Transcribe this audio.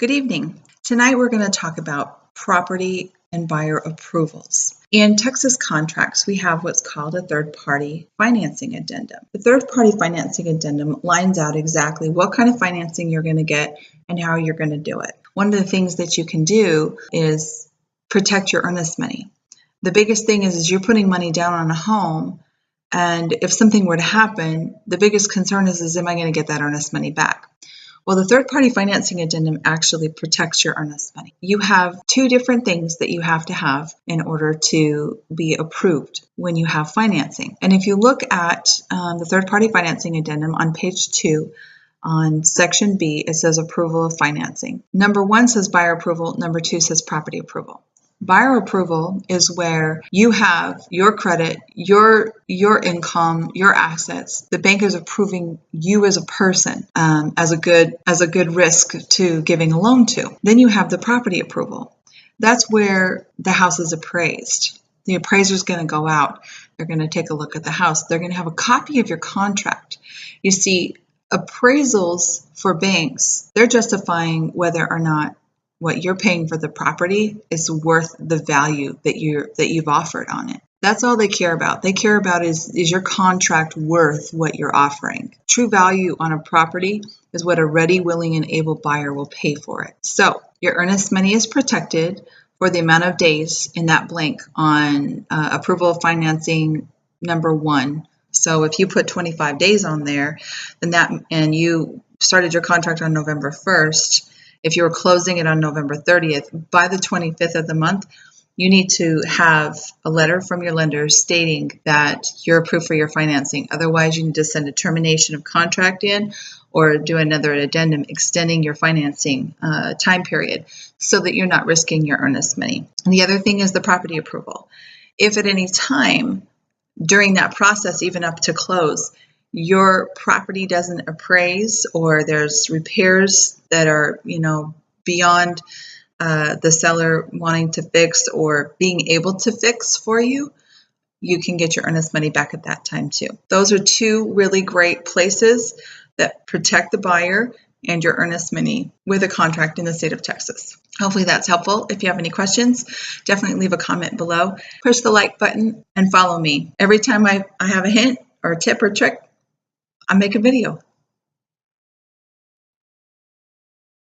Good evening. Tonight we're going to talk about property and buyer approvals. In Texas contracts, we have what's called a third-party financing addendum. The third-party financing addendum lines out exactly what kind of financing you're going to get and how you're going to do it. One of the things that you can do is protect your earnest money. The biggest thing is you're putting money down on a home, and if something were to happen, the biggest concern is am I going to get that earnest money back? Well, the third-party financing addendum actually protects your earnest money. You have two different things that you have to have in order to be approved when you have financing. And if you look at the third-party financing addendum on page 2, on section B, it says approval of financing. Number 1 says buyer approval. Number 2 says property approval. Buyer approval is where you have your credit, your income, your assets. The bank is approving you as a person as a good risk to giving a loan to. Then you have the property approval. That's where the house is appraised. The appraiser is going to go out. They're going to take a look at the house. They're going to have a copy of your contract. You see, appraisals for banks, they're justifying whether or not what you're paying for the property is worth the value that you've offered on it. That's all they care about. They care about is your contract worth what you're offering. True value on a property is what a ready, willing, and able buyer will pay for it. So your earnest money is protected for the amount of days in that blank on approval of financing number 1. So if you put 25 days on there, then and you started your contract on November 1st, if you were closing it on November 30th, by the 25th of the month, you need to have a letter from your lender stating that you're approved for your financing. Otherwise, you need to send a termination of contract in or do another addendum extending your financing time period so that you're not risking your earnest money. And the other thing is the property approval. If at any time during that process, even up to close, your property doesn't appraise or there's repairs that are, beyond the seller wanting to fix or being able to fix for you, you can get your earnest money back at that time too. Those are two really great places that protect the buyer and your earnest money with a contract in the state of Texas. Hopefully that's helpful. If you have any questions, definitely leave a comment below. Push the like button and follow me. Every time I have a hint or a tip or trick, I make a video.